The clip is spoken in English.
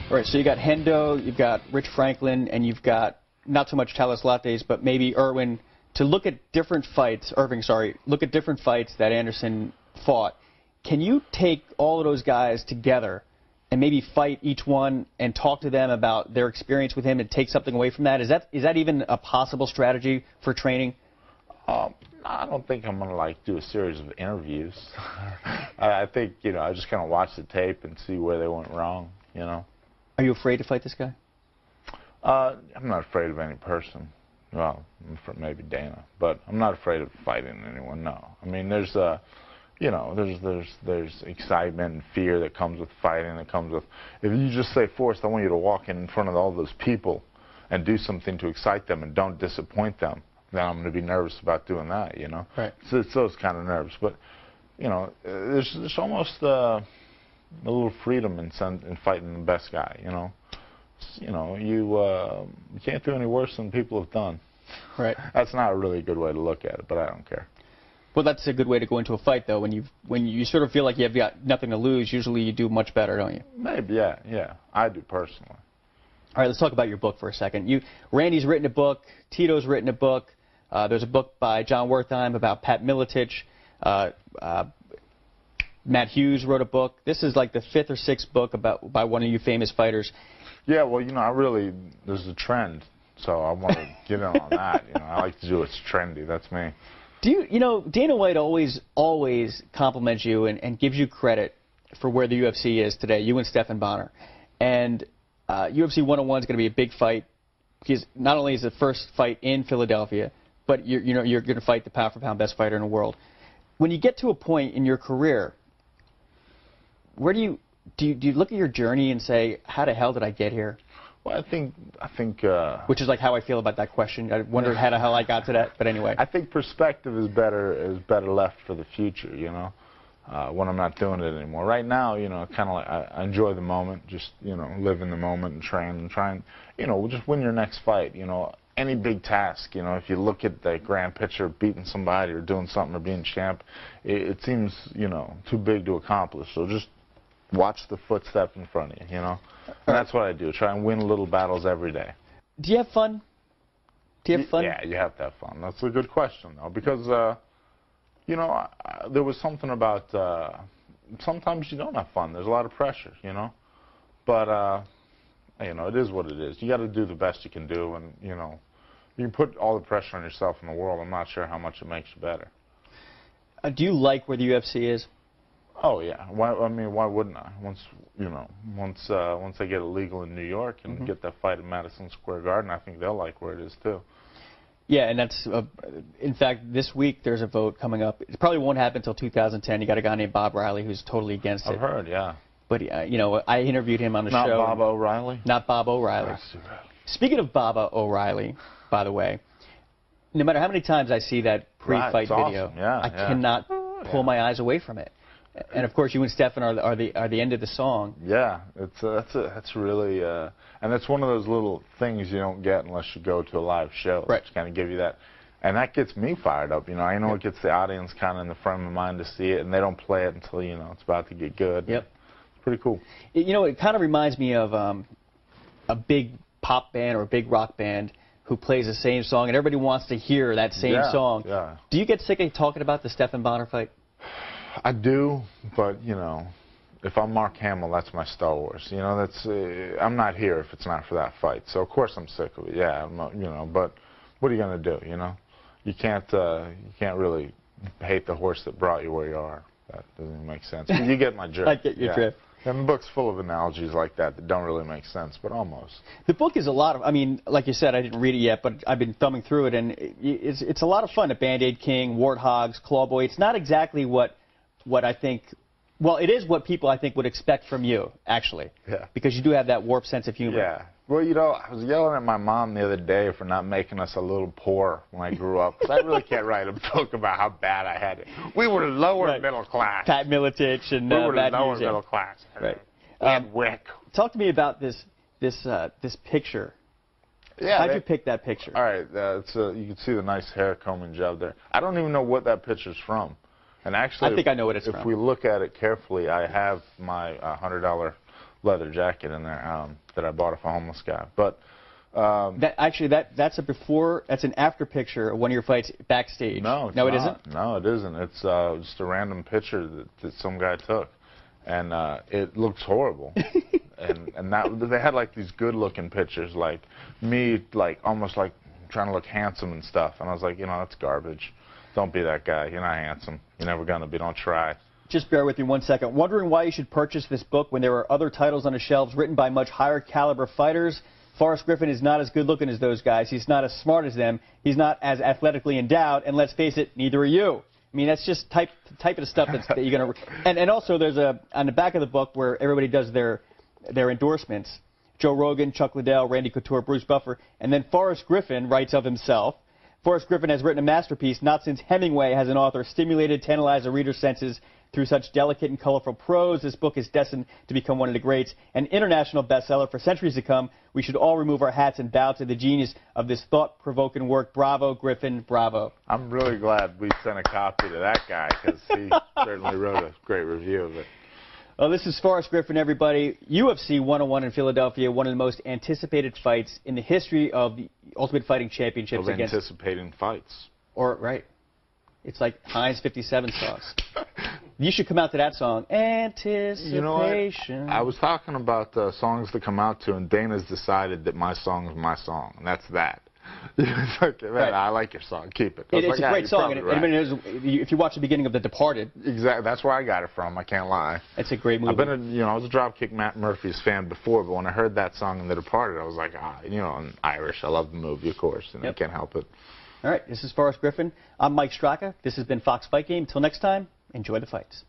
All right, so you got Hendo, you've got Rich Franklin, and you've got not so much Thales Leites, but maybe Irwin, to look at different fights, look at different fights that Anderson fought. Can you take all of those guys together and maybe fight each one and talk to them about their experience with him and take something away from that? Is that even a possible strategy for training? I don't think I'm going to like do a series of interviews. I think, you know, I just kind of watch the tape and see where they went wrong, you know. Are you afraid to fight this guy? I'm not afraid of any person. Well, maybe Dana, but I'm not afraid of fighting anyone. No, I mean there's you know, there's excitement and fear that comes with fighting. That comes with, if you just say, Forrest, I want you to walk in front of all those people and do something to excite them and don't disappoint them, then I'm going to be nervous about doing that. You know, right? So it's those kind of nerves. But you know, there's almost a little freedom in fighting the best guy. You know, you can't do any worse than people have done. Right. That's not a really good way to look at it, but I don't care. Well, that's a good way to go into a fight, though. When you sort of feel like you've got nothing to lose, usually you do much better, don't you? Maybe, yeah. I do personally. All right, let's talk about your book for a second. Randy's written a book. Tito's written a book. There's a book by John Wertheim about Pat Miletich. Matt Hughes wrote a book. This is like the 5th or 6th book by one of you famous fighters. Yeah, well, you know, there's a trend, so I want to get in on that. You know, I like to do what's trendy. That's me. You know, Dana White always compliments you and gives you credit for where the UFC is today, you and Stephan Bonnar. And UFC 101 is going to be a big fight, because not only is it the first fight in Philadelphia, but you're going to fight the pound-for-pound best fighter in the world. When you get to a point in your career, where do you look at your journey and say, how the hell did I get here? Well, I think. Which is like how I feel about that question. I wonder how the hell I got to that. But anyway. I think perspective is better left for the future. You know, when I'm not doing it anymore. Right now, you know, kind of like I enjoy the moment. Just, you know, live in the moment and train and try and, you know, just win your next fight. You know, any big task. You know, if you look at the grand picture of beating somebody or doing something or being champ, it seems, you know, too big to accomplish. So just watch the footstep in front of you, you know? And that's what I do. Try and win little battles every day. Do you have fun? Yeah, you have to have fun. That's a good question, though, because, you know, there was something about sometimes you don't have fun. There's a lot of pressure, you know? But, you know, it is what it is. You got to do the best you can do, and, you know, you can put all the pressure on yourself in the world. I'm not sure how much it makes you better. Do you like where the UFC is? Oh yeah. Why wouldn't I? Once I get it legal in New York and get that fight at Madison Square Garden, I think they'll like where it is too. Yeah, and that's in fact this week there's a vote coming up. It probably won't happen until 2010. You got a guy named Bob Riley who's totally against it. I've heard, yeah. But you know, I interviewed him on the show. Not Bob O'Reilly. Not Bob O'Reilly. Speaking of Bob O'Reilly, by the way, no matter how many times I see that pre-fight video, awesome. Yeah, I cannot pull my eyes away from it. And of course, you and Stephan are the end of the song. Yeah, that's really, and that's one of those little things you don't get unless you go to a live show. Right. Just kind of give you that, and that gets me fired up. You know, I know it gets the audience kind of in the frame of mind to see it, and they don't play it until, you know, it's about to get good. Yep. It's pretty cool. You know, it kind of reminds me of a big pop band or a big rock band who plays the same song, and everybody wants to hear that same song. Yeah. Do you get sick of talking about the Stephan Bonnar fight? I do, but, you know, if I'm Mark Hamill, that's my Star Wars. You know, that's I'm not here if it's not for that fight. So of course I'm sick of it. Yeah, I'm not, you know, but what are you gonna do? You know, you can't really hate the horse that brought you where you are. That doesn't make sense. But you get my drift. I get your drift. And the book's full of analogies like that don't really make sense, but almost. The book is a lot of, I mean, like you said, I didn't read it yet, but I've been thumbing through it, and it's a lot of fun. A Band-Aid King, Warthogs, Clawboy. It's not exactly what I think, well, it is what people, I think, would expect from you, actually. Yeah. Because you do have that warped sense of humor. Yeah. Well, you know, I was yelling at my mom the other day for not making us a little poor when I grew up. Because I really can't write a book about how bad I had it. We were lower middle class. Pat Miletich and we were lower middle class. Right. And Wick. Talk to me about this picture. Yeah. How'd you pick that picture? All right. You can see the nice hair combing job there. I don't even know what that picture's from. And actually, I think I know what it's from. If we look at it carefully, I have my $100 leather jacket in there that I bought off a homeless guy. But that's an after picture of one of your fights backstage. No, it isn't. No, it isn't. It's just a random picture that some guy took, and it looks horrible. and they had like these good-looking pictures, like me, like almost like trying to look handsome and stuff. And I was like, that's garbage. Don't be that guy. You're not handsome. You're never gonna be. Don't try. Just bear with me 1 second. Wondering why you should purchase this book when there are other titles on the shelves written by much higher caliber fighters. Forrest Griffin is not as good looking as those guys. He's not as smart as them. He's not as athletically endowed. And let's face it, neither are you. I mean, that's just type of the stuff that you're going to... And also there's on the back of the book where everybody does their endorsements. Joe Rogan, Chuck Liddell, Randy Couture, Bruce Buffer. And then Forrest Griffin writes of himself. Forrest Griffin has written a masterpiece not since Hemingway has an author stimulated, tantalized a reader's senses through such delicate and colorful prose. This book is destined to become one of the greats, an international bestseller for centuries to come. We should all remove our hats and bow to the genius of this thought-provoking work. Bravo, Griffin, bravo. I'm really glad we sent a copy to that guy, because he certainly wrote a great review of it. Well, this is Forrest Griffin, everybody. UFC 101 in Philadelphia, one of the most anticipated fights in the history of the Ultimate Fighting Championships. Anticipating fights. Right. It's like Heinz 57 sauce. You should come out to that song. Anticipation. You know what? I was talking about songs to come out to, and Dana's decided that my song is my song, and that's that. It's like, man, right. I like your song. Keep it. It's a great song. If you watch the beginning of The Departed. Exactly. That's where I got it from. I can't lie. It's a great movie. I was a Dropkick Matt Murphy's fan before, but when I heard that song in The Departed, I was like, I'm Irish. I love the movie, of course, and I can't help it. All right. This is Forrest Griffin. I'm Mike Straka. This has been Fox Fight Game. Until next time, enjoy the fights.